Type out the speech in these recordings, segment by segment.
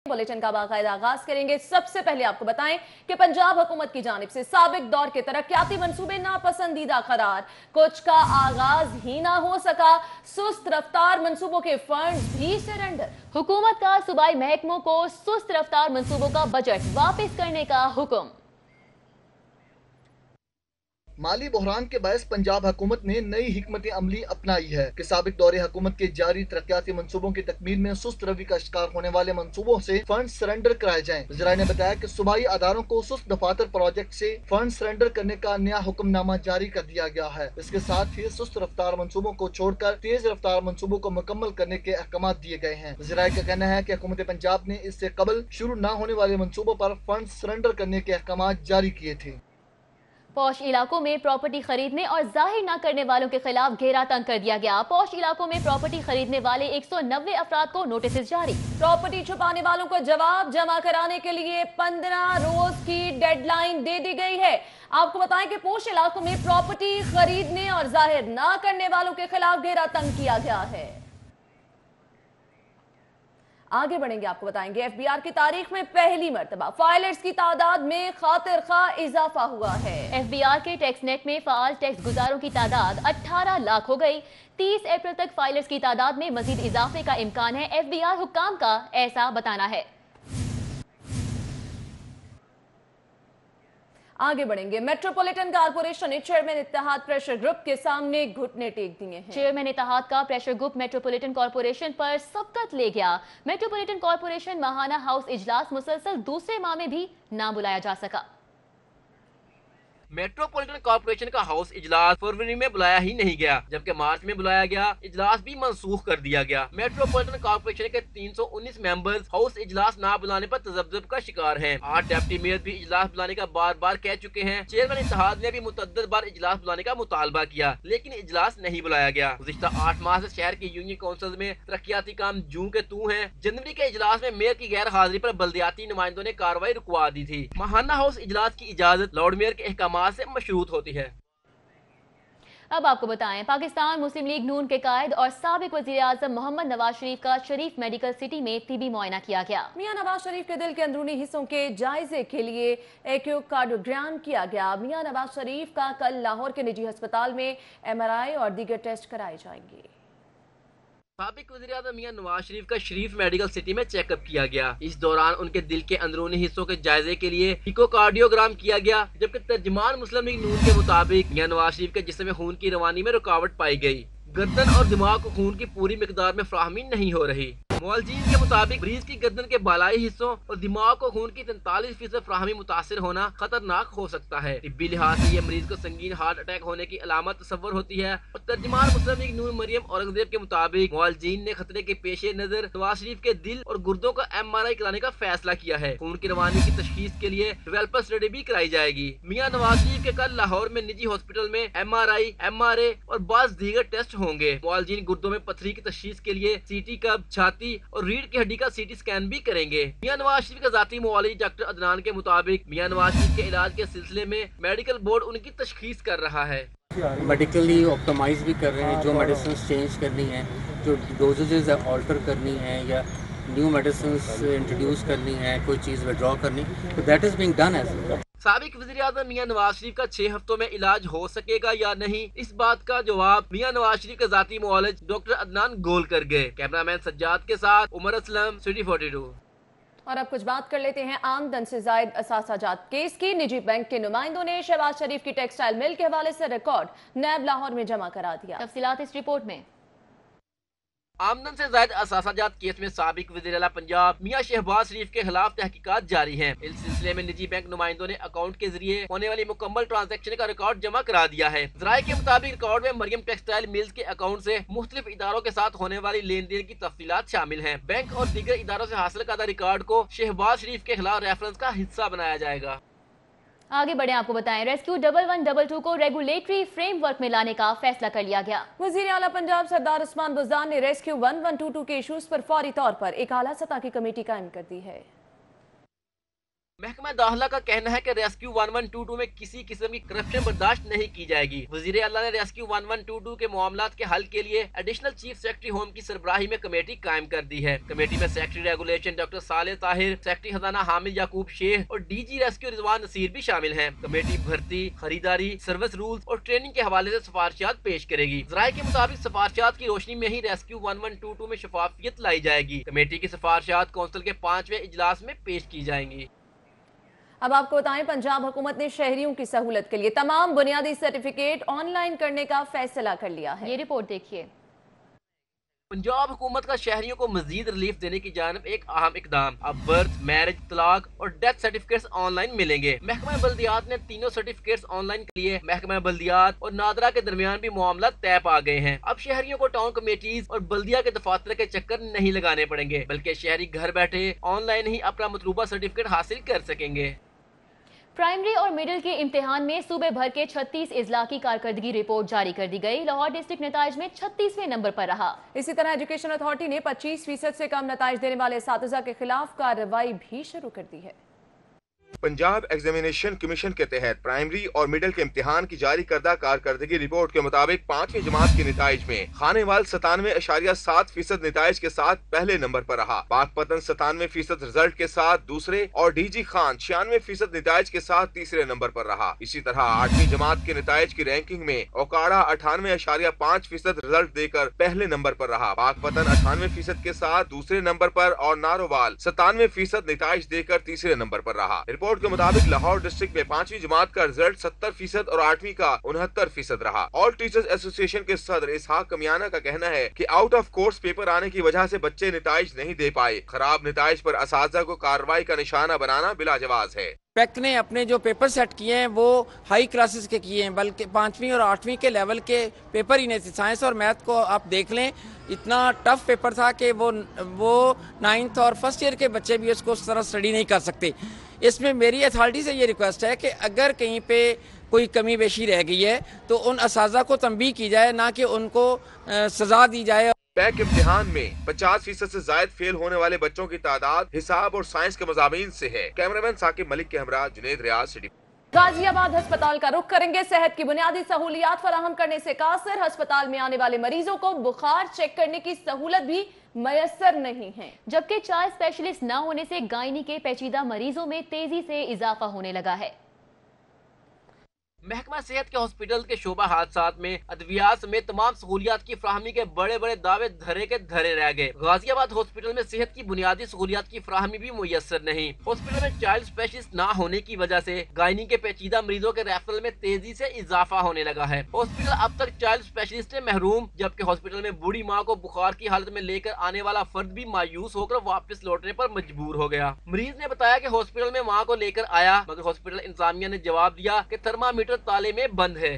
Bulletin का बाकायदा आगाज करेंगे। सबसे पहले आपको बताएं कि पंजाब हुकूमत की जानिब से साबिक दौर के तरक्याती मंसूबे नापसंदीदा करार, कुछ का आगाज ही ना हो सका, सुस्त रफ्तार मंसूबों के फंड भी सरेंडर। हुकूमत का सूबाई महकमों को सुस्त रफ्तार मंसूबों का बजट वापस करने का हुक्म। माली बहरान के बायस पंजाब हुकूमत ने नई हिकमत अमली अपनाई है कि साबिक दौरे हुकूमत के जारी तरक्याती मंसूबों की तकमील में सुस्त रवि का शिकार होने वाले मंसूबों से फंड सरेंडर कराए जाएं। वज़ीर ने बताया कि सूबाई अदारों को सुस्त दफातर प्रोजेक्ट से फंड सरेंडर करने का नया हुक्मनामा जारी कर दिया गया है। इसके साथ ही सुस्त रफ्तार मंसूबों को छोड़कर तेज रफ्तार मंसूबों को मुकम्मल करने के अहकाम दिए गए हैं। वज़ीर का कहना है कि हुकूमत पंजाब ने इससे कबल शुरू न होने वाले मंसूबों पर फंड सरेंडर करने के अहकाम जारी किए थे। पौश इलाकों में प्रॉपर्टी खरीदने और जाहिर न करने वालों के खिलाफ घेरा तंग कर दिया गया। पौश इलाकों में प्रॉपर्टी खरीदने वाले 190 अफराद को नोटिस जारी। प्रॉपर्टी छुपाने वालों को जवाब जमा कराने के लिए 15 रोज की डेडलाइन दे दी गई है। आपको बताएं कि पौश इलाकों में प्रॉपर्टी खरीदने और जाहिर न करने वालों के खिलाफ घेरा तंग किया गया है। आगे बढ़ेंगे, आपको बताएंगे एफबीआर की तारीख में पहली मर्तबा फाइलर्स की तादाद में खातिर खा इजाफा हुआ है। एफबीआर के टैक्स नेट में फाल टैक्स गुजारों की तादाद 18 लाख हो गई। 30 अप्रैल तक फाइलर्स की तादाद में मजीद इजाफे का इम्कान है। एफबीआर हुक्काम का ऐसा बताना है। आगे बढ़ेंगे, मेट्रोपॉलिटन कारपोरेशन ने चेयरमैन इत्तेहाद प्रेशर ग्रुप के सामने घुटने टेक दिए हैं। चेयरमैन इत्तेहाद का प्रेशर ग्रुप मेट्रोपॉलिटन कॉर्पोरेशन पर सबकत ले गया। मेट्रोपॉलिटन कॉर्पोरेशन माहाना हाउस इजलास मुसलसल दूसरे माह में भी ना बुलाया जा सका। मेट्रोपॉलिटन कॉर्पोरेशन का हाउस इजलास फरवरी में बुलाया ही नहीं गया, जबकि मार्च में बुलाया गया इजलास भी मनसूख कर दिया गया। मेट्रोपॉलिटन कॉर्पोरेशन के 319 मेंबर्स हाउस इजलास ना बुलाने पर तजब्जुब का शिकार हैं। 8 डिप्टी मेयर भी इजलास बुलाने का बार बार कह चुके हैं। चेयरमैन इत्तेहाद ने भी मुतअद्दिद बार इजलास बुलाने का मुतालबा किया, लेकिन इजलास नहीं बुलाया गया। गुज़िश्ता 8 माह से शहर के यूनियन काउंसिल में तरक्याती काम जूं के तू हैं। जनवरी के इजलास में मेयर की गैर हाजिरी पर बल्दियाती नुमाइंदों ने कार्रवाई रुकवा दी थी। माहाना हाउस इजलास की इजाजत लॉर्ड मेयर के अहकाम से मशरूत होती है। अब आपको बताएं, पाकिस्तान मुस्लिम लीग नून के कायद और साबिक वज़ीर आज़म मोहम्मद नवाज शरीफ का शरीफ मेडिकल सिटी में तिबी मुआयना किया गया। मियां नवाज शरीफ के दिल के अंदरूनी हिस्सों के जायजे के लिए एकोकार्डियोग्राम किया गया। मियां नवाज शरीफ का कल लाहौर के निजी अस्पताल में MRI और दीगर टेस्ट कराए जाएंगे। साबिक वज़ीर आज़म मियां नवाज शरीफ का शरीफ मेडिकल सिटी में चेकअप किया गया। इस दौरान उनके दिल के अंदरूनी हिस्सों के जायजे के लिए इकोकार्डियोग्राम किया गया, जबकि तर्जुमान मुस्लिम लीग नून के मुताबिक मियां नवाज शरीफ के जिस्म में खून की रवानी में रुकावट पाई गई। गर्दन और दिमाग को खून की पूरी मिकदार में फ्राहमी नहीं हो रही। मुआलजीन के मुताबिक मरीज की गर्दन के बालाई हिस्सों और दिमाग को खून की 43% फ्राहमी मुतासिर होना खतरनाक हो सकता है। तिब्बी लिहाज से ये मरीज को संगीन हार्ट अटैक होने की अलामत तस्वर होती है। और तर्जुमान मुस्लिम लीग नून मरियम औरंगजेब के मुताबिक मुआलजीन ने खतरे के पेश नजर नवाज शरीफ के दिल और गुर्दों का MRI कराने का फैसला किया है। खून की रवानी की तशखीस के लिए डेवलपर स्टडी भी कराई जाएगी। मियां नवाज शरीफ के कल लाहौर में निजी हॉस्पिटल में MRI, MRA और बाज़ दीगर टेस्ट होंगे। मुआलजीन गुर्दों में पथरी की तशखीस के लिए CT कब, छाती और रीढ़ की हड्डी का CT स्कैन भी करेंगे। मियां नवाज शरीफ के जाती मुआलिज डॉक्टर अदनान के मुताबिक मियां नवाज शरीफ के इलाज के सिलसिले में मेडिकल बोर्ड उनकी तशखीस कर रहा है। मेडिकली ऑप्टिमाइज भी कर रहे हैं, जो मेडिसिन चेंज करनी है, जो डोजेजेस ऑल्टर करनी है या न्यू मेडिसिन इंट्रोड्यूस करनी है, कोई चीज़ विड्रॉ करनी, तो that is being done as. साबिक वज़ीर आज़म मियां नवाज शरीफ का 6 हफ्तों में इलाज हो सकेगा या नहीं, इस बात का जवाब मियां नवाज शरीफ के जाती मुआलिज डॉक्टर अदनान गोल कर गए। कैमरामैन सज्जाद के साथ उमर असलम, सिटी 42। और अब कुछ बात कर लेते हैं आमदन से जायद असासाजात केस की। निजी बैंक के नुमाइंदों ने शहबाज शरीफ की टेक्सटाइल मिल के हवाले से रिकॉर्ड नैब लाहौर में जमा करा दिया। तफसीलात इस रिपोर्ट में। आमदन से जायद असासाजात केस में साबिक वज़ीर आला पंजाब मियां शहबाज शरीफ के खिलाफ तहकीकात जारी हैं। इस सिलसिले में निजी बैंक नुमाइंदों ने अकाउंट के जरिए होने वाली मुकम्मल ट्रांजैक्शन का रिकॉर्ड जमा करा दिया है। ज़राए के मुताबिक रिकॉर्ड में मरियम टेक्सटाइल मिल्स के अकाउंट से मुख्तलिफ इदारों के साथ होने वाली लेन देन की तफसीलात शामिल हैं। बैंक और दीगर इदारों से हासिल करदा रिकॉर्ड को शहबाज शरीफ के खिलाफ रेफरेंस का हिस्सा बनाया जाएगा। आगे बढ़े, आपको बताएं, रेस्क्यू 1112 को रेगुलेटरी फ्रेमवर्क में लाने का फैसला कर लिया गया। वज़ीर आला पंजाब सरदार उस्मान बुज़दार ने रेस्क्यू 1122 के इशूज पर फौरी तौर पर एक आला सतह की कमेटी कायम कर दी है। महकमा दाखिला का कहना है कि रेस्क्यू 1122 में किसी किस्म की करप्शन बर्दाश्त नहीं की जाएगी। वजीर आला ने रेस्क्यू 1122 के मामलात के हल के लिए एडिशनल चीफ सेक्रेटरी होम की सरबराही में कमेटी कायम कर दी है। कमेटी में सेक्रेटरी रेगुलेशन डॉक्टर साले ताहिर, सेक्रेटरी खजाना हामिद याकूब शेख और डीजी रेस्क्यू रिजवान नसीर भी शामिल हैं। कमेटी भर्ती, खरीदारी, सर्विस रूल्स और ट्रेनिंग के हवाले से सिफारिशात पेश करेगी। ज़राए के मुताबिक सिफारिशात की रोशनी में ही रेस्क्यू 1122 में शफाफियत लाई जाएगी। कमेटी की सिफारिशात कौंसिल के 5वें इजलास में पेश की जाएंगी। अब आपको बताएं, पंजाब हुकूमत ने शहरियों की सहूलत के लिए तमाम बुनियादी सर्टिफिकेट ऑनलाइन करने का फैसला कर लिया है। ये रिपोर्ट देखिए। पंजाब हुकूमत का शहरियों को मजीद रिलीफ देने की जानिब एक अहम इकदाम। अब बर्थ, मैरिज, तलाक और डेथ सर्टिफिकेट्स ऑनलाइन मिलेंगे। महकमा बल्दियात ने तीनों सर्टिफिकेट्स ऑनलाइन के लिए महकमा बल्दियात और नादरा के दरमियान भी मामला तय पा गए हैं। अब शहरियों को टाउन कमेटीज और बल्दिया के दफातर के चक्कर नहीं लगाने पड़ेंगे, बल्कि शहरी घर बैठे ऑनलाइन ही अपना मतलूबा सर्टिफिकेट हासिल कर सकेंगे। प्राइमरी और मिडिल के इम्तिहान में सूबे भर के 36 इजला की कारकर्दगी रिपोर्ट जारी कर दी गई। लाहौर डिस्ट्रिक्ट नताइज में 36वें नंबर पर रहा। इसी तरह एजुकेशन अथॉरिटी ने 25% से कम नताइज देने वाले असातिज़ा के खिलाफ कार्रवाई भी शुरू कर दी है। पंजाब एग्जामिनेशन कमीशन के तहत प्राइमरी और मिडिल के इम्तिहान की जारी करदा कारकर्दगी रिपोर्ट के मुताबिक 5वीं जमात के नताइज में खानेवाल 97.7% नताइज के साथ पहले नंबर पर रहा। पाकपतन 97% रिजल्ट के साथ दूसरे और डीजी खान 96% नताइज के साथ तीसरे नंबर पर रहा। इसी तरह 8वीं जमात के नताइज की रैंकिंग में ओकाड़ा 98.5% रिजल्ट देकर पहले नंबर पर रहा। पाकपतन 98% के साथ दूसरे नंबर पर और नारोवाल 97% नताइज देकर तीसरे नंबर पर रहा। रिपोर्ट के मुताबिक लाहौर डिस्ट्रिक्ट में 5वीं जमात का रिजल्ट 70% और 8वीं का 69% रहा। ऑल टीचर्स एसोसिएशन के सदर इसहाक कमियाना का कहना है कि आउट ऑफ कोर्स पेपर आने की वजह से बच्चे नताइज नहीं दे पाए। खराब नताइज पर असातिज़ा को कार्रवाई का निशाना बनाना बिलाजवाज है। पैक ने अपने जो पेपर सेट किए हैं वो हाई क्लासेस के किए हैं, बल्कि 5वीं और 8वीं के लेवल के पेपर ही नहीं थे। साइंस और मैथ को आप देख लें, इतना टफ पेपर था कि वो 9th और फर्स्ट ईयर के बच्चे भी उसको उस तरह स्टडी नहीं कर सकते। इसमें मेरी अथॉरिटी से ये रिक्वेस्ट है कि अगर कहीं पे कोई कमी बेशी रह गई है तो उन असातिज़ा को तंबीह की जाए, ना कि उनको सजा दी जाए। पैक इम्तिहान में 50% से जायद फेल होने वाले बच्चों की तादाद हिसाब और साइंस के मज़ामीन से है। कैमरामैन साकिब मलिक के हमरा जुनेद रियाज, सिटी। गाजियाबाद अस्पताल का रुख करेंगे। सेहत की बुनियादी सहूलियात फराहम करने से कासिर, अस्पताल में आने वाले मरीजों को बुखार चेक करने की सहूलत भी मयसर नहीं है। जबकि चाइल्ड स्पेशलिस्ट न होने से गायनी के पेचीदा मरीजों में तेजी से इजाफा होने लगा है। महकमा सेहत के हॉस्पिटल के शोबा हादसात में अद्वियात समेत तमाम सहूलियात की फराहमी के बड़े बड़े दावे धरे के धरे रह गए। गाजियाबाद हॉस्पिटल में सेहत की बुनियादी सहूलियात की फराहमी भी मुयस्सर नहीं। हॉस्पिटल में चाइल्ड स्पेशलिस्ट ना होने की वजह से गायनी के पेचीदा मरीजों के रेफरल में तेजी से इजाफा होने लगा है। हॉस्पिटल अब तक चाइल्ड स्पेशलिस्ट से महरूम, जबकि हॉस्पिटल में बूढ़ी माँ को बुखार की हालत में लेकर आने वाला फर्द भी मायूस होकर वापस लौटने पर मजबूर हो गया। मरीज ने बताया कि हॉस्पिटल में माँ को लेकर आया, मगर हॉस्पिटल इंतजामिया ने जवाब दिया कि थर्मामीटर ताले में बंद है।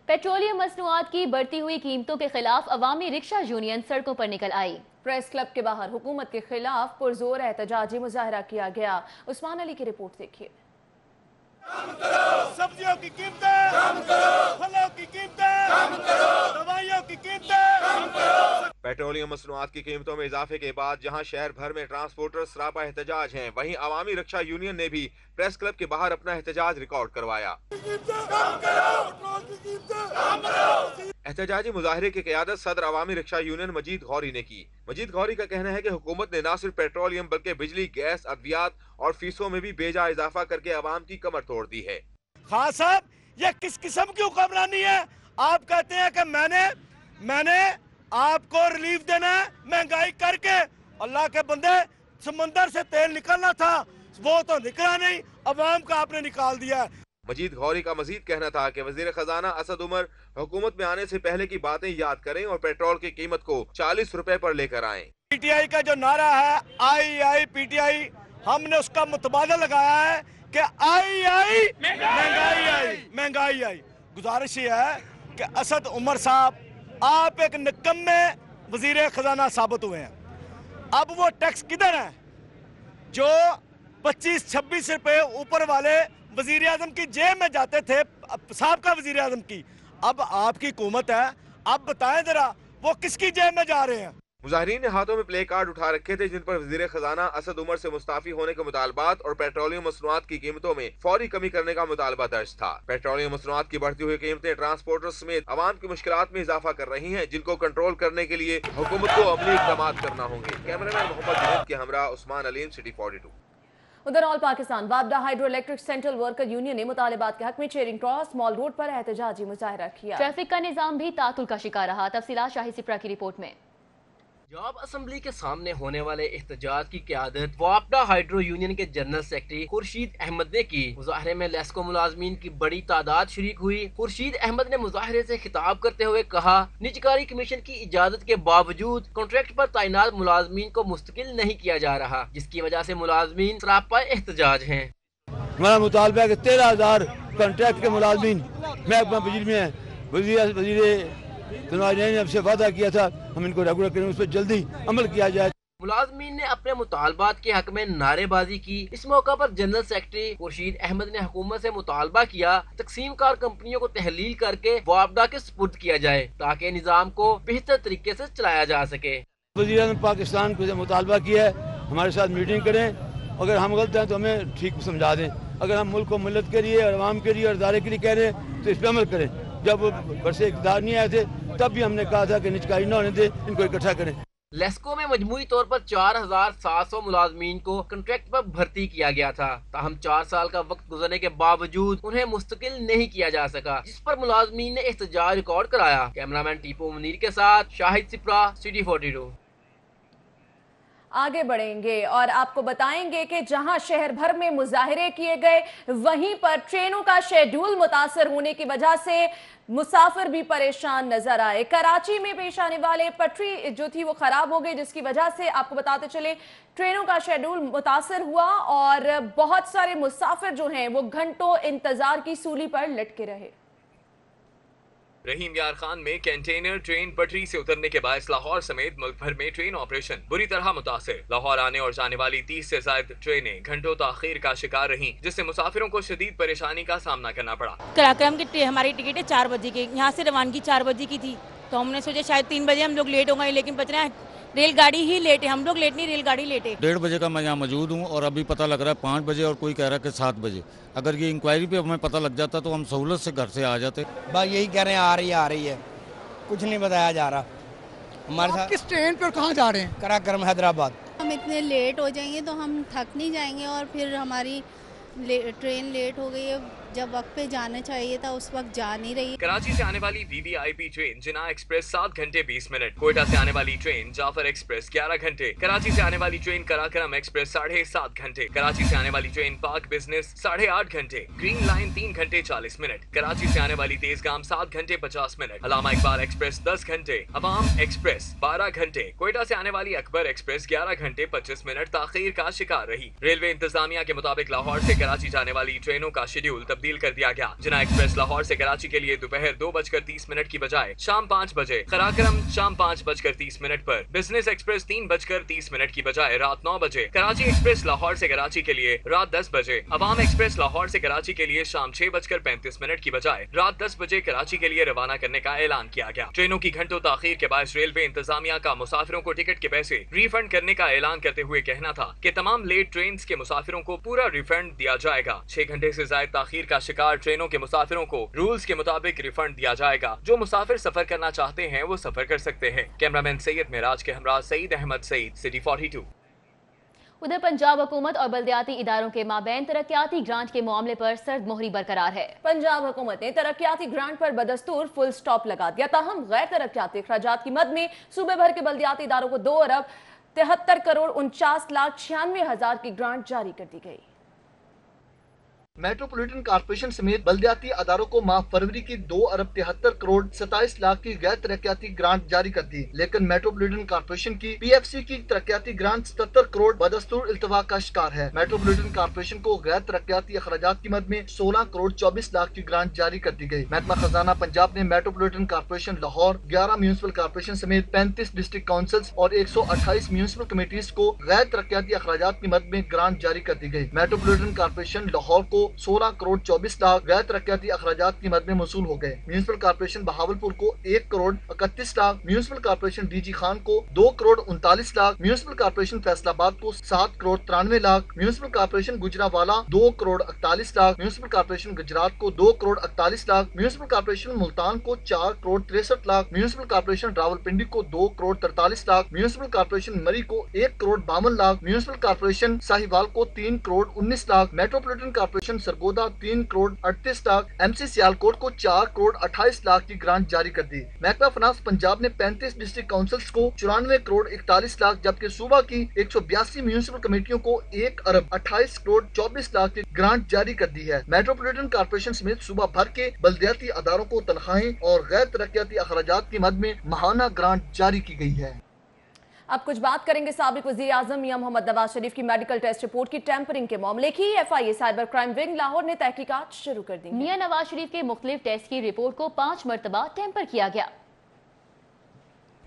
पेट्रोलियम मसनूआत की बढ़ती हुई कीमतों के खिलाफ अवामी रिक्शा यूनियन सड़कों पर निकल आई। प्रेस क्लब के बाहर हुकूमत के खिलाफ पुरजोर एहतजाजी मुजाहरा किया गया। उस्मान अली की रिपोर्ट देखिए। सब्जियों की कीमतें कम करो, फलों की कीमतें कम करो, दवाइयों की कीमतें कम करो। पेट्रोलियम मसनूआत की कीमतों में इजाफे के बाद जहां शहर भर में ट्रांसपोर्टर सरापा एहतजाज हैं, वहीं अवामी रिक्शा यूनियन ने भी प्रेस क्लब के बाहर अपना एहतजाज रिकॉर्ड करवाया। एहतजाजी मुजाहरे की क़यादत सदर अवामी रिक्शा यूनियन मजीद गौरी ने की। मजीद गौरी का कहना है कि हुकूमत ने न सिर्फ पेट्रोलियम बल्कि बिजली, गैस, अद्वियात और फीसों में भी बेजा इजाफा करके अवाम की कमर तोड़ दी है। खान साहब, ये किस किस्म की हुक्मरानी है? आप कहते हैं कि मैंने आपको रिलीफ देना है महंगाई करके। अल्लाह के बंदे, समंदर से तेल निकलना था वो तो निकला नहीं, अवाम का आपने निकाल दिया। मजीद गौरी का मजीद कहना था कि वजीर खजाना असद उमर हुकूमत में आने से पहले की बातें याद करें और पेट्रोल की कीमत को 40 रुपए पर लेकर आएं। पीटीआई का जो नारा है आई पीटीआई, हमने उसका मुतबादल लगाया है कि आई महंगाई आई। गुजारिश ये है कि असद उमर साहब, आप एक निकम्मे वजीर खजाना साबित हुए हैं। अब वो टैक्स किधर है जो 25-26 रुपए ऊपर वाले वजीर आजम की जेब में जाते थे, साहबका वजीर आजम की? अब आपकी हुकूमत है, अब बताएं जरा वो किसकी जेब में जा रहे हैं? मुजाहिरीन ने हाथों में प्ले कार्ड उठा रखे थे जिन पर वजीर खजाना असद उमर से मुस्ताफी होने के मुतालबात और पेट्रोलियम मसनूआत की कीमतों में फौरी कमी करने का मुतालबा दर्ज था। पेट्रोलियम मसनूआत की बढ़ती हुई कीमतें ट्रांसपोर्टर समेत आवाम की मुश्किलात में इजाफा कर रही हैं, जिनको कंट्रोल करने के लिए हुकूमत को अमली इक़दाम करना होंगे। कैमरामैन मोहम्मद जुनैद के हमरा उस्मान अलीम, सिटी 42। उधर ऑल पाकिस्तान वापडा hydro electric central worker union ने मुतालिबात के हक में चेयरिंग क्रॉस मॉल रोड पर एहतजाजी मुजाहरा किया। ट्रैफिक का निजाम भी तातुल का शिकार रहा। तफसीलात शाही सिप्रा की रिपोर्ट में। पंजाब असम्बली के सामने होने वाले एहतजाज की क़यादत वापडा हाइड्रो यूनियन के जनरल सेक्रेटरी खुर्शीद अहमद ने की। मुजाहरे में लेस्को मुलाजमीन की बड़ी तादाद शरीक हुई। खुर्शीद अहमद ने मुजाहरे से खिताब करते हुए कहा, निजकारी कमीशन की इजाजत के बावजूद कॉन्ट्रैक्ट पर तैनात मुलाजमीन को मुस्तकिल नहीं किया जा रहा, जिसकी वजह से मुलाजमीन सरापा एहतजाज हैं। हमारा मुतालबा है कि 13,000 कॉन्ट्रैक्ट के मुलाजमीन महकमा बिजली में है। वजीर ने हमसे वादा किया था हम इनको रेगुलर करें, उस पर जल्दी अमल किया जाए। मुलाजमीन ने अपने मुतालबात के हक में नारेबाजी की। इस मौका पर जनरल सेक्रेटरी खुर्शीद अहमद ने हुकूमत से मुतालबा किया तकसीम कार कंपनियों को तहलील करके वापडा के सुपुर्द किया जाए ताकि निजाम को बेहतर तरीके से चलाया जा सके। वज़ीर पाकिस्तान को मुतालबा किया है हमारे साथ मीटिंग करें, अगर हम गलत हैं तो हमें ठीक समझा दें, अगर हम मुल्क को मिल्लत के लिए और अवाम के लिए और इदारे के लिए कह रहे हैं तो इस पर अमल करें। जब बरसे इक़्तिदार नहीं आए थे तब भी हमने कहा था कि निजकारी न होने दे, इनको इकट्ठा करें। लेस्को में मजमूई तौर पर 4,700 मुलाजमीन को कॉन्ट्रैक्ट पर भर्ती किया गया था, ताहम 4 साल का वक्त गुजरने के बावजूद उन्हें मुस्तकिल नहीं किया जा सका, जिस पर मुलाजमीन ने एहतजाज रिकॉर्ड कराया। कैमरामैन टीपू मुनीर के साथ शाहिद सिप्रा, सिटी 42। आगे बढ़ेंगे और आपको बताएंगे कि जहां शहर भर में मुजाहरे किए गए, वहीं पर ट्रेनों का शेड्यूल मुतासर होने की वजह से मुसाफिर भी परेशान नजर आए। कराची में पेश आने वाले पटरी जो थी वो खराब हो गई, जिसकी वजह से आपको बताते चले ट्रेनों का शेड्यूल मुतासर हुआ और बहुत सारे मुसाफिर जो हैं वो घंटों इंतजार की सूली पर लटके रहे। रहीम यार खान में कंटेनर ट्रेन पटरी से उतरने के बायस लाहौर समेत मुल्क भर में ट्रेन ऑपरेशन बुरी तरह मुतासिर। लाहौर आने और जाने वाली 30 से ज्यादा ट्रेनें घंटों ताखीर का शिकार रहीं, जिससे मुसाफिरों को शदीद परेशानी का सामना करना पड़ा। कराक्रम की हमारी टिकट है 4 बजे की, यहाँ से रवानगी 4 बजे की थी, तो हमने सोचा शायद 3 बजे हम लोग लेट हो गए, लेकिन पता है रेलगाड़ी ही लेट है, हम लोग लेट नहीं रेलगाड़ी लेट है। 1:30 बजे का मैं यहाँ मौजूद हूँ और अभी पता लग रहा है 5 बजे और कोई कह रहा है कि 7 बजे। अगर ये इंक्वायरी पे हमें पता लग जाता तो हम सहूलत से घर से आ जाते। बस यही कह रहे हैं आ रही है, कुछ नहीं बताया जा रहा हमारे साथ। किस ट्रेन पर कहाँ जा रहे हैं? कराक्रम हैदराबाद। हम इतने लेट हो जाएंगे तो हम थक नहीं जाएंगे और फिर हमारी ट्रेन लेट हो गई है, जब वक्त पे जाना चाहिए था उस वक्त जा नहीं रही। कराची से आने वाली वीवीआईपी ट्रेन जिना एक्सप्रेस 7 घंटे 20 मिनट, कोयटा से आने वाली ट्रेन जाफर एक्सप्रेस 11 घंटे, कराची से आने वाली ट्रेन कराक्रम एक्सप्रेस 7.5 घंटे, कराची से आने वाली ट्रेन पाक बिजनेस 8.5 घंटे, ग्रीन लाइन 3 घंटे 40 मिनट, कराची से आने वाली तेजगाम 7 घंटे 50 मिनट, अलामा इकबाल एक्सप्रेस 10 घंटे, अवाम एक्सप्रेस 12 घंटे, कोयटा से आने वाली अकबर एक्सप्रेस 11 घंटे 25 मिनट ताखीर का शिकार रही। रेलवे इंतजामिया के मुताबिक लाहौर से कराची जाने वाली ट्रेनों का शेड्यूल तब्दील कर दिया गया। जिना एक्सप्रेस लाहौर से कराची के लिए दोपहर 2:30 की बजाय शाम 5 बजे, कराक्रम शाम 5:30 पर, बिजनेस एक्सप्रेस 3:30 की बजाय रात 9 बजे, कराची एक्सप्रेस लाहौर से कराची के लिए रात 10 बजे, अवाम एक्सप्रेस लाहौर से कराची के लिए शाम 6:35 की बजाय रात 10 बजे कराची के लिए रवाना करने का ऐलान किया गया। ट्रेनों की घंटों ताखीर के बाद रेलवे इंतजामिया का मुसाफिरों को टिकट के पैसे रिफंड करने का ऐलान करते हुए कहना था कि तमाम लेट ट्रेन के मुसाफिरों को पूरा रिफंड दिया जाएगा। 6 घंटे से ज्यादा ताखीर का शिकार ट्रेनों के मुसाफिरों को रूल्स के मुताबिक रिफंड दिया जाएगा। जो मुसाफिर सफर करना चाहते हैं वो सफर कर सकते हैं। कैमरामैन सैयद मेराज के हमरा सईद अहमद सईद, सिटी 42। उधर पंजाब हुकूमत और बल्दियाती इदारों के माबैन तरक्याती ग्रांट के मामले पर सर्द मोहरी बरकरार है। पंजाब हुकूमत ने तरक्याती ग्रांट पर बदस्तूर फुल स्टॉप लगा दिया, ताहम गैर तरक्याती अखराजात की मद में सूबे भर के बल्दियाती इदारों को 2,73,49,96,000 की ग्रांट जारी कर दी गई। मेट्रोपॉलिटन कॉर्पोरेशन समेत बल्दियाती अदारों को माह फरवरी की 2,73,27,00,000 की गैर तरक्याती ग्रांट जारी कर दी, लेकिन मेट्रोपॉलिटन कॉर्पोरेशन की PFC की तरक्याती ग्रांट 77 करोड़ बदस्तूर इल्तवा का शिकार है। मेट्रोपॉलिटन कॉर्पोरेशन को गैर तरक्याती अखराजात की मद में 16 करोड़ 24 लाख की ग्रांट जारी कर दी गई। महकमा खजाना पंजाब ने metropolitan corporation Lahore, 11 municipal corporation समेत 35 डिस्ट्रिक्ट काउंसिल्स और 128 म्यूनिसिपल कमेटीज को गैर तरक्याती अखराजात की मद में ग्रांट जारी कर दी गई। मेट्रोपॉलिटन कॉर्पोरेशन लाहौर को को 16 करोड़ 24 लाख गैर तरक्याती अखराजात की मद में मौसूल हो गए। म्यूनिसिपल कॉर्पोरेशन बहावलपुर को 1 crore 31 lakh, municipal corporation DG Khan को 2 करोड़ 39 लाख, म्यूनिसिपल कॉर्पोरेशन फैसलाबाद को 7 crore 93 lakh, municipal corporation Gujranwala 2 crore 41 lakh, municipal corporation Gujarat को 2 करोड़ 41 लाख, म्यूनिसिपल कॉर्पोरेशन मुल्तान को 4 करोड़ 63 लाख, म्यूनिसिपल कॉर्पोरेशन रावलपिंडी को 2 करोड़ 43 लाख, म्यूनिसिपल कॉर्पोरेशन मरी को 1 करोड़ 52 लाख, म्यूनिसिपल कॉर्पोरेशन साहिवाल को 3 crore 19 lakh, metropolitan corporation Sargodha 3 crore 38 lakh, MC Sialkot को 4 करोड़ 28 लाख की ग्रांट जारी कर दी। महकमा फाइनेंस पंजाब ने 35 डिस्ट्रिक्ट काउंसिल्स को 94 करोड़ 41 लाख, जबकि सूबा की 182 म्यूनिसिपल कमेटियों को 1 अरब 28 करोड़ 24 लाख की ग्रांट जारी कर दी है। मेट्रोपॉलिटन कॉर्पोरेशन समेत सूबा भर के बल्दियाती अदारों को तनख्वाहें और गैर तरक्याती अखराजात की मद में माहाना ग्रांट जारी की गई है। अब कुछ बात करेंगे साबिक वज़ीर आज़म मियां मोहम्मद नवाज शरीफ की मेडिकल टेस्ट रिपोर्ट की टैंपरिंग के मामले की। FIA cyber crime wing Lahore ने तहकीकात शुरू कर दी। मियां नवाज शरीफ के मुख्तलिफ टेस्ट की रिपोर्ट को 5 मरतबा टेम्पर किया गया।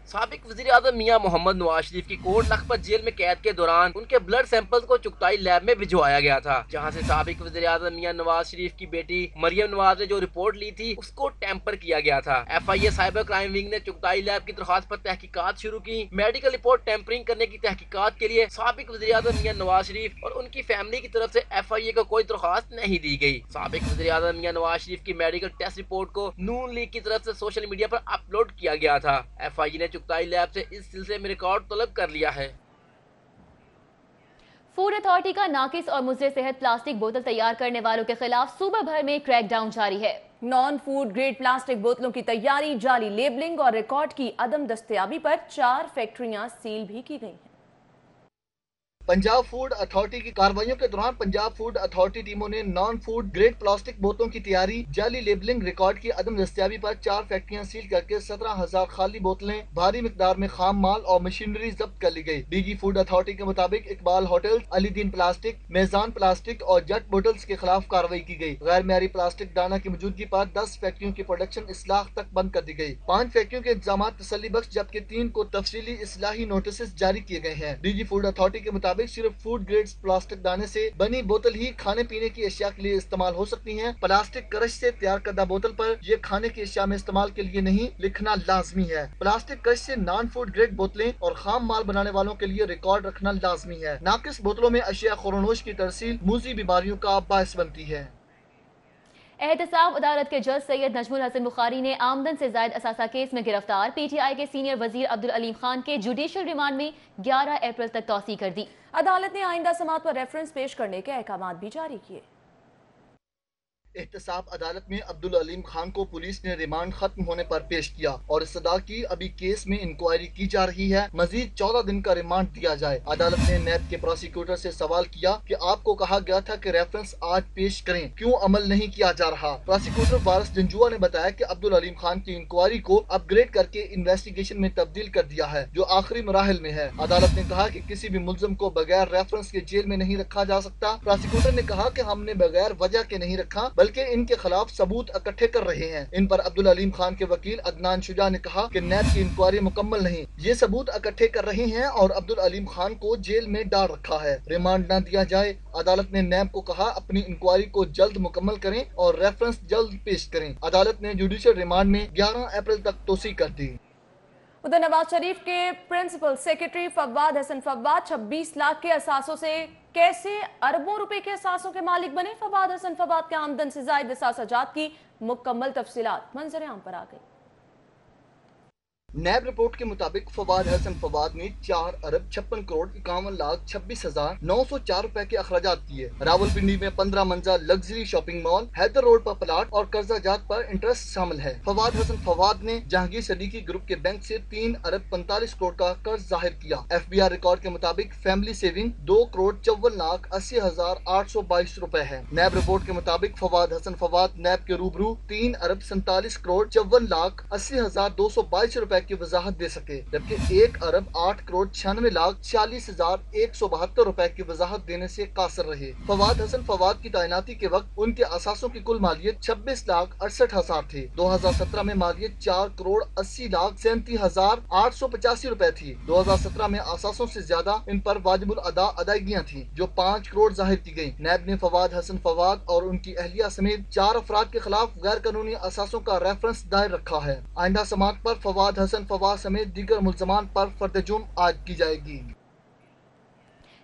साबिक वज़ीर आज़म मियां मोहम्मद नवाज शरीफ की कोट लखपत जेल में कैद के दौरान उनके ब्लड सैंपल्स को चुगताई लैब में भिजवाया गया था, जहां से साबिक वज़ीर आज़म मियां नवाज शरीफ की बेटी मरियम नवाज ने जो रिपोर्ट ली थी उसको टेम्पर किया गया था। FIA साइबर क्राइम विंग ने चुगताई लैब की दरख्वास्त पर तहकीकात शुरू की। मेडिकल रिपोर्ट टेम्परिंग करने की तहकीकात के लिए साबिक वज़ीर आज़म मियां नवाज शरीफ और उनकी फैमिली की तरफ से FIA को कोई दरख्वास्त नहीं दी गई। साबिक वज़ीर आज़म मियां नवाज शरीफ की मेडिकल टेस्ट रिपोर्ट को नून लीग की तरफ से सोशल मीडिया पर अपलोड किया गया था। FIA ने चुगताई लैब से इस सिलसिले में रिकॉर्ड तलब कर लिया है। फूड अथॉरिटी का नाकिस और मुज़र सेहत प्लास्टिक बोतल तैयार करने वालों के खिलाफ सूबा भर में क्रैकडाउन जारी है। नॉन फूड ग्रेड प्लास्टिक बोतलों की तैयारी, जाली लेबलिंग और रिकॉर्ड की अदम दस्तयाबी पर 4 फैक्ट्रियां सील भी की गई हैं। पंजाब फूड अथॉरिटी की कार्रवाइयों के दौरान पंजाब फूड अथॉरिटी टीमों ने नॉन फूड ग्रेड प्लास्टिक बोतलों की तैयारी, जाली लेबलिंग, रिकॉर्ड की अदम दस्तयाबी पर 4 फैक्ट्रियां सील करके 17,000 खाली बोतलें, भारी मिकदार में खाम माल और मशीनरी जब्त कर ली गई। डीजी फूड अथॉरिटी के मुताबिक इकबाल होटल, अलीदीन प्लास्टिक, मेजान प्लास्टिक और जट बोटल्स के खिलाफ कार्रवाई की गई। गैर मेयारी प्लास्टिक दाना की मौजूदगी पर 10 फैक्ट्रियों की प्रोडक्शन इस्लाह तक बंद कर दी गई। 5 फैक्ट्रियों के इंतजाम तसल्ली बख्श, जबकि 3 को तफसीली इस्लाही नोटिस जारी किए गए हैं। डीजी फूड अथॉरिटी के मुताबिक सिर्फ फूड प्लास्टिक दाने से बनी बोतल ही खाने पीने की अशिया के लिए इस्तेमाल हो सकती हैं। प्लास्टिक क्रश से तैयार करदा बोतल पर ये खाने की अशिया में इस्तेमाल के लिए नहीं लिखना लाजमी है। प्लास्टिक क्रश से नॉन फूड ग्रेड बोतलें और खाम माल बनाने वालों के लिए रिकॉर्ड रखना लाजमी है। नाकिस बोतलों में अशिया खुरनोश की तरसील मूजी बीमारियों का बायस बनती है। एहतसाब अदालत के जज सैयद नजमुल हसन बुखारी ने आमदन से जायद असासा केस में गिरफ्तार PTI के सीनियर वजीर अब्दुल अलीम खान के जुडिशियल रिमांड में 11 अप्रैल तक तौसीह कर दी। अदालत ने आइंदा समाअत पर रेफरेंस पेश करने के अहकामात भी जारी किए। एहतसाब अदालत में अब्दुल अलीम खान को पुलिस ने रिमांड खत्म होने पर पेश किया और इस्तदा की अभी केस में इंक्वायरी की जा रही है, मजीद 14 दिन का रिमांड दिया जाए। अदालत ने नैब के प्रोसिक्यूटर से सवाल किया कि आपको कहा गया था कि रेफरेंस आज पेश करें, क्यों अमल नहीं किया जा रहा। प्रोसिक्यूटर वारिस जंजुआ ने बताया कि अब्दुल अलीम खान की इंक्वायरी को अपग्रेड करके इन्वेस्टिगेशन में तब्दील कर दिया है, जो आखिरी मराहिल में है। अदालत ने कहा कि किसी भी मुल्जिम को बगैर रेफरेंस के जेल में नहीं रखा जा सकता। प्रोसिक्यूटर ने कहा कि हमने बगैर वजह के नहीं रखा, बल्कि इनके खिलाफ सबूत इकट्ठे कर रहे हैं। इन पर अब्दुल अलीम खान के वकील अदनान शुजा ने कहा कि नैब की इंक्वायरी मुकम्मल नहीं, ये सबूत इकट्ठे कर रहे हैं और अब्दुल अलीम खान को जेल में डाल रखा है, रिमांड न दिया जाए। अदालत ने नैब को कहा अपनी इंक्वायरी को जल्द मुकम्मल करें और रेफरेंस जल्द पेश करें। अदालत ने जुडिशियल रिमांड में 11 अप्रैल तक तोसी कर दी। उधर नवाज शरीफ के प्रिंसिपल सेक्रेटरी फवाद हसन फवाद 26 लाख के असासों से कैसे अरबों रुपए के असासों के मालिक बने। फवाद हसन फवाद के आमदन से जायद असासाजात की मुकम्मल तफसीलात मंजर आम पर आ गई। नैब रिपोर्ट के मुताबिक फवाद हसन फवाद ने 4 अरब 56 करोड़ 51 लाख 26,904 रुपए के अखराजात किए। रावलपिंडी में 15 मंजिला luxury shopping mall, Haider road पर प्लाट और कर्जा जात पर इंटरेस्ट शामिल है। फवाद हसन फवाद ने जहांगीर सदीकी ग्रुप के बैंक से 3 अरब 45 करोड़ का कर्ज जाहिर किया। FBR रिकॉर्ड के मुताबिक फैमिली सेविंग 2 करोड़ 54 लाख 80,822 रुपए है। नैब रिपोर्ट के मुताबिक फवाद हसन फवाद नैब के रूबरू 3 अरब 47 करोड़ 54 लाख 80,222 रुपए की वजाहत दे सके, जबकि 1 अरब 8 करोड़ 96,40,172 रुपए की वजाहत देने से कासिर रहे। फवाद हसन फवाद की तैनाती के वक्त उनके असासों की कुल मालियत 26,68,000 थे। 2017 में मालियत 4,80,37,885 रुपए थी। 2017 में असासों से ज्यादा इन पर वाजिबुल अदा अदायगियाँ थी जो 5 करोड़ जाहिर की गयी। नैब ने फवाद हसन फवाद और उनकी अहलिया समेत 4 अफराद के खिलाफ गैर कानूनी असासों का रेफरेंस दायर रखा है। आइंदा समात पर फवाद हसन फवाद समेत दीगर मुल्जमान पर फर्द जुर्म आयद की जाएगी।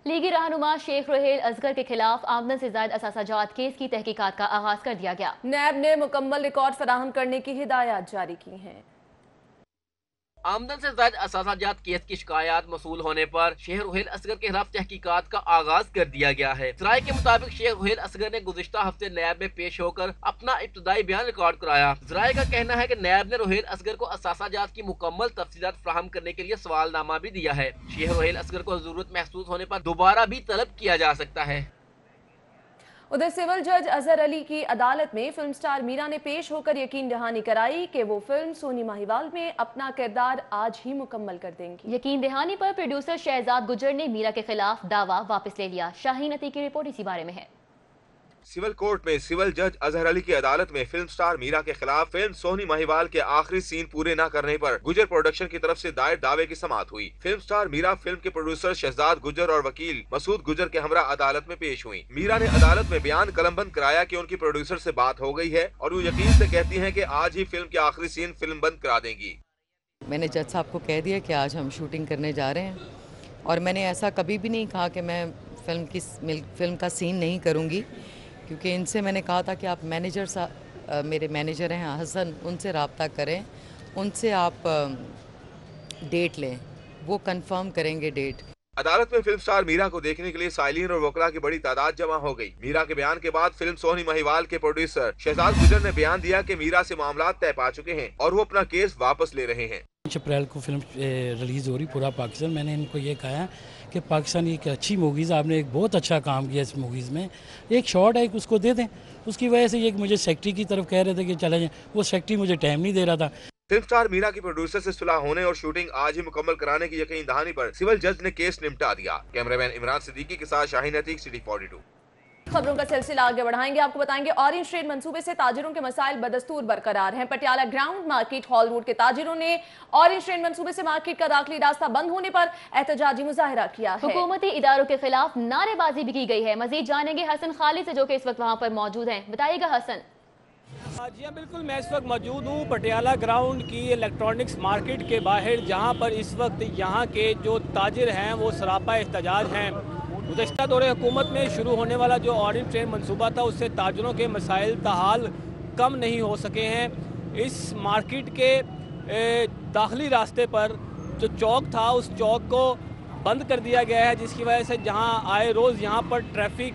लीगी रहनुमा शेख रोहेल असगर के खिलाफ आमदन से जायद असासाजात केस की तहकीकात का आगाज कर दिया गया। नैब ने मुकम्मल रिकॉर्ड फराहम करने की हिदायत जारी की हैं। आमदन से जायद असासाजात केस की शिकायत मसूल होने पर शेख रोहेल असगर के खिलाफ तहकीकात का आगाज कर दिया गया है। ज़राए के मुताबिक शेख रोहेल असगर ने गुज़िश्ता हफ्ते नैब में पेश होकर अपना इब्तदाई बयान रिकॉर्ड कराया। ज़राए का कहना है कि नैब ने रोहेल असगर को असासाजात की मुकम्मल तफसीलात फराहम करने के लिए सवालनामा भी दिया है। शेख रोहेल असगर को जरूरत महसूस होने पर दोबारा भी तलब किया जा सकता है। उधर सिविल जज अजहर अली की अदालत में फिल्म स्टार मीरा ने पेश होकर यकीन दहानी कराई कि वो फिल्म सोनी माहिवाल में अपना किरदार आज ही मुकम्मल कर देंगी। यकीन दहानी पर प्रोड्यूसर शहजाद गुजर ने मीरा के खिलाफ दावा वापस ले लिया। शाहीन अती की रिपोर्ट इसी बारे में है। सिविल कोर्ट में सिविल जज अजहर अली की अदालत में फिल्म स्टार मीरा के खिलाफ फिल्म सोनी माहिवाल के आखिरी सीन पूरे न करने पर गुजर प्रोडक्शन की तरफ से दायर दावे की समाअत हुई। फिल्म स्टार मीरा फिल्म के प्रोड्यूसर शहजाद गुजर और वकील मसूद गुजर के हमरा अदालत में पेश हुई। मीरा ने अदालत में बयान कलमबंद कराया कि उनकी प्रोड्यूसर से बात हो गई है और वो यकीन से कहती हैं कि आज ही फिल्म के आखिरी सीन फिल्म बंद करा देंगी। मैंने जज साहब को कह दिया कि आज हम शूटिंग करने जा रहे हैं और मैंने ऐसा कभी भी नहीं कहा कि मैं फिल्म का सीन नहीं करूँगी, क्योंकि इनसे मैंने कहा था कि आप मैनेजर मेरे मैनेजर हैं हसन, उनसे रब्ता करें, उनसे आप डेट लें, वो कंफर्म करेंगे डेट। अदालत में फिल्म स्टार मीरा को देखने के लिए साइलिन और वकला की बड़ी तादाद जमा हो गई। मीरा के बयान के बाद फिल्म सोनी माहिवाल के प्रोड्यूसर शहजाद गुजर ने बयान दिया कि मीरा से मामला तय पा चुके हैं और वो अपना केस वापस ले रहे हैं। 5 अप्रैल को फिल्म रिलीज़ हो रही पूरा पाकिस्तान। मैंने इनको ये कहा कि पाकिस्तान एक अच्छी मूवीज़, आपने एक बहुत अच्छा काम किया इस मूवीज़ में, एक शॉट है उसको दे दें। उसकी वजह से ये मुझे सेक्रेटरी की तरफ कह रहे थे कि चले जाएं, वो सेक्रेटरी मुझे टाइम नहीं दे रहा था। फिल्म स्टार मीरा की प्रोड्यूसर से सुलह होने और शूटिंग आज ही मुकम्मल कराने की यकीन दहानी पर सिविल जज ने केस निपटा दिया। कैमरामैन इमरान सिद्दीकी के साथ शाहीन अतीक, सिटी 42। खबरों का सिलसिला आगे बढ़ाएंगे। आपको बताएंगे ऑरेंज ट्रेड मंसूबे से ताजिरों के मसाइल बदस्तूर बरकरार हैं। Patiala ground market hall road के ताजिरों ने ऑरेंज ट्रेड मंसूबे से मार्केट का दाखिली रास्ता बंद होने पर एहतजाजी मुजाहिरा किया है। हुकूमती इदारों के खिलाफ नारेबाजी भी की गई है। मजीद जानेंगे हसन खालिद से, जो कि इस वक्त वहां पर मौजूद हैं। बताइएगा हसन। जी हाँ, बिल्कुल, मैं इस वक्त मौजूद हूँ पटियाला ग्राउंड की इलेक्ट्रॉनिक्स मार्केट के बाहर, जहाँ पर इस वक्त यहाँ के जो ताजिर हैं वो सरापा एहतजाज हैं। गुज़श्ता दौरे हुकूमत में शुरू होने वाला जो ऑरेंज ट्रेन मंसूबा था उससे ताजिरों के मसाइल ताहाल कम नहीं हो सके हैं। इस मार्केट के दाखिली रास्ते पर जो चौक था उस चौक को बंद कर दिया गया है, जिसकी वजह से जहां आए रोज़ यहाँ पर ट्रैफिक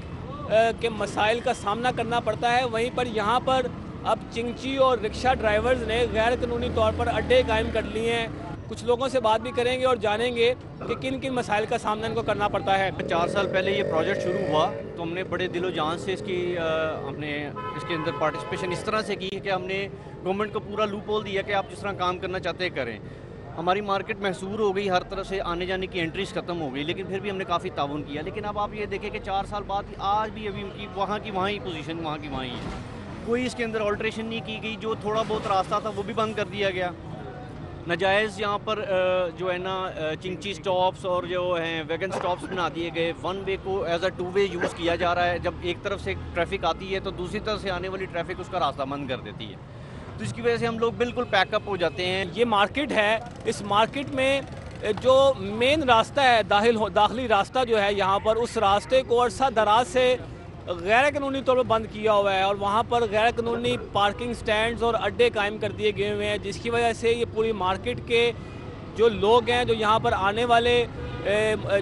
के मसाइल का सामना करना पड़ता है, वहीं पर यहाँ पर अब चिंची और रिक्शा ड्राइवर्स ने गैर कानूनी तौर पर अड्डे कायम कर लिए हैं। कुछ लोगों से बात भी करेंगे और जानेंगे कि किन किन मसाइल का सामना इनको करना पड़ता है। 4 साल पहले ये प्रोजेक्ट शुरू हुआ तो हमने बड़े दिलो जान से हमने इसके अंदर पार्टिसिपेशन इस तरह से की कि हमने गवर्नमेंट को पूरा लूप होल दिया कि आप जिस तरह काम करना चाहते हैं करें। हमारी मार्केट महसूर हो गई, हर तरफ से आने जाने की एंट्रीज ख़त्म हो गई, लेकिन फिर भी हमने काफ़ी ताउन किया। लेकिन अब आप ये देखें कि 4 साल बाद आज भी अभी उनकी वहाँ की वहाँ ही पोजीशन वहाँ की वहाँ ही है, कोई इसके अंदर ऑल्ट्रेशन नहीं की गई। जो थोड़ा बहुत रास्ता था वो भी बंद कर दिया गया। नाजायज़ यहाँ पर जो है ना चिंची स्टॉप्स और जो हैं वैगन स्टॉप्स बना दिए गए। 1 वे को एज अ 2 वे यूज़ किया जा रहा है। जब एक तरफ से ट्रैफिक आती है तो दूसरी तरफ से आने वाली ट्रैफिक उसका रास्ता बंद कर देती है, तो इसकी वजह से हम लोग बिल्कुल पैकअप हो जाते हैं। ये मार्केट है, इस मार्केट में जो मेन रास्ता है दाखिली रास्ता जो है यहाँ पर, उस रास्ते को अरसा दराज से गैर कानूनी तौर पर बंद किया हुआ है और वहाँ पर गैर कानूनी पार्किंग स्टैंड्स और अड्डे कायम कर दिए गए हुए हैं, जिसकी वजह से ये पूरी मार्केट के जो लोग हैं, जो यहाँ पर आने वाले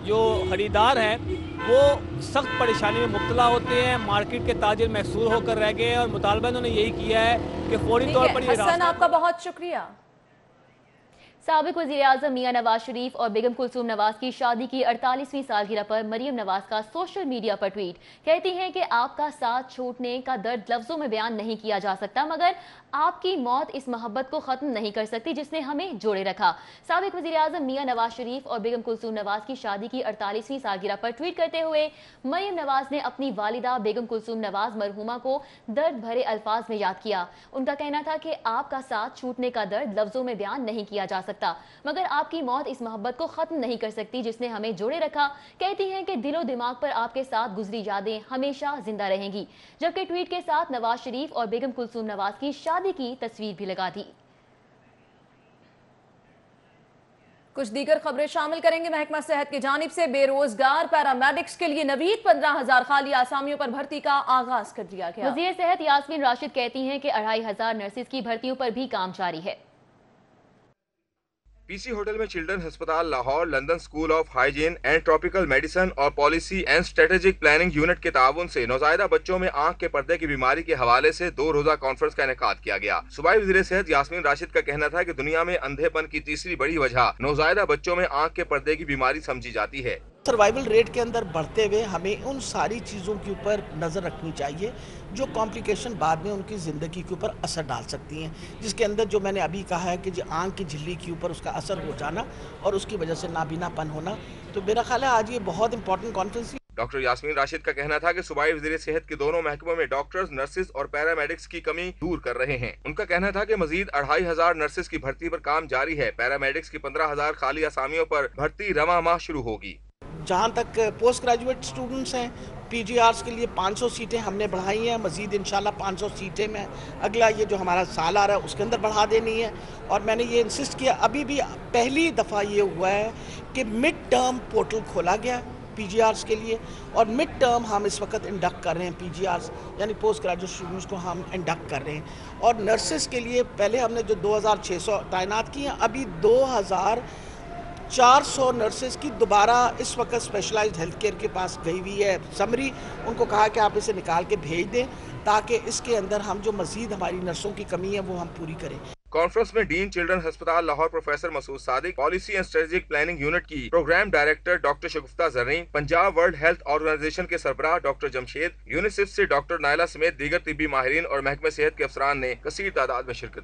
जो खरीदार हैं, वो सख्त परेशानी में मुब्तला होते हैं। मार्केट के ताजिर महसूर होकर रह गए हैं और मुतालबा इन्होंने यही किया है कि फौरी तौर पर ये हसन, आपका बहुत शुक्रिया। साबिक वज़ीर-ए-आज़म मियां नवाज शरीफ और बेगम कुलसूम नवाज की शादी की 48वीं सालगिरह पर मरियम नवाज का सोशल मीडिया पर ट्वीट। कहती हैं कि आपका साथ छूटने का दर्द लफ्जों में बयान नहीं किया जा सकता, मगर आपकी मौत इस मोहब्बत को खत्म नहीं कर सकती जिसने हमें जोड़े रखा। साबिक वज़ीर-ए-आज़म मियां नवाज शरीफ और बेगम कुलसूम नवाज की शादी की 48वीं सालगिरह पर ट्वीट करते हुए मरियम नवाज ने अपनी वालिदा बेगम कुलसूम नवाज मरहूमा को दर्द भरे अल्फाज में याद किया। उनका कहना था कि आपका साथ छूटने का दर्द लफ्जों में बयान नहीं किया जा सकता, मगर आपकी मौत इस मोहब्बत को खत्म नहीं कर सकती जिसने हमें जोड़े रखा। कहती हैं कि दिलो दिमाग पर आपके साथ गुजरी यादें हमेशा जिंदा रहेंगी। जबकि ट्वीट के साथ नवाज शरीफ और बेगम कुलसूम नवाज की शादी की तस्वीर भी लगा दी। कुछ दीगर खबरें शामिल करेंगे। महकमा सेहत की जानिब से बेरोजगार पैरामेडिक्स के लिए नवीद 15,000 खाली आसामियों पर भर्ती का आगाज कर दिया गया। वज़ीर सेहत यास्मीन राशिद कहती हैं कि 2,500 नर्सिस की भर्तियों पर भी काम जारी है। पीसी होटल में चिल्ड्रन अस्पताल Lahore, London school of hygiene and tropical medicine और policy and strategic planning unit के ताउन से नौज़ायदा बच्चों में आंख के पर्दे की बीमारी के हवाले से 2 रोजा कॉन्फ्रेंस का इनेकाद किया गया। सूबाई वज़ीर सेहत यास्मीन राशिद का कहना था कि दुनिया में अंधेपन की तीसरी बड़ी वजह नौज़ायदा बच्चों में आंख के पर्दे की बीमारी समझी जाती है। सर्वाइवल रेट के अंदर बढ़ते हुए हमें उन सारी चीज़ों के ऊपर नज़र रखनी चाहिए जो कॉम्प्लिकेशन बाद में उनकी ज़िंदगी के ऊपर असर डाल सकती हैं, जिसके अंदर जो मैंने अभी कहा है कि जो आँख की झिल्ली के ऊपर उसका असर हो जाना और उसकी वजह से नाबीनापन होना। तो मेरा ख्याल है आज ये बहुत important conference. Doctor Yasmeen Rashid का कहना था कि सूबाई वज़ीर सेहत के दोनों महकमों में डॉक्टर्स, नर्सिस और पैरामेडिक्स की कमी दूर कर रहे हैं। उनका कहना था कि मजीद 2,500 नर्सिस की भर्ती पर काम जारी है। पैरामेडिक्स की 15,000 खाली आसामियों पर भर्ती रवां माह शुरू होगी। जहाँ तक पोस्ट ग्रेजुएट स्टूडेंट्स हैं, पीजीआर्स के लिए 500 सीटें हमने बढ़ाई हैं, मज़ीद इंशाल्लाह 500 सीटें में अगला ये जो हमारा साल आ रहा है उसके अंदर बढ़ा देनी है। और मैंने ये इंसिस्ट किया, अभी भी पहली दफ़ा ये हुआ है कि मिड टर्म पोर्टल खोला गया पीजीआर्स के लिए और मिड टर्म हम इस वक्त इंडक्ट कर रहे हैं। पीजीआर्स यानी पोस्ट ग्रेजुएट स्टूडेंट्स को हम इंडक्ट कर रहे हैं। और नर्सेस के लिए पहले हमने जो 2,600 तैनात की हैं, अभी 2,400 नर्सेस की दोबारा इस वक्त स्पेशलाइज्ड हेल्थ केयर के पास गई हुई है समरी। उनको कहा कि आप इसे निकाल के भेज दें ताकि इसके अंदर हम जो मज़ीद हमारी नर्सों की कमी है वो हम पूरी करें। कॉन्फ्रेंस में डीन चिल्ड्रन अस्पताल Lahore professor Masood Sadiq, policy and strategic planning unit की programme director doctor Shagufta Zareen, Punjab world health organisation के सरबराह डॉक्टर जमशेद, यूनिसेफ से डॉक्टर नायला समेत दीगर तिब्बी माहिरीन और महकमे सेहत के अफसरान ने कसीर तादाद में शिरकत।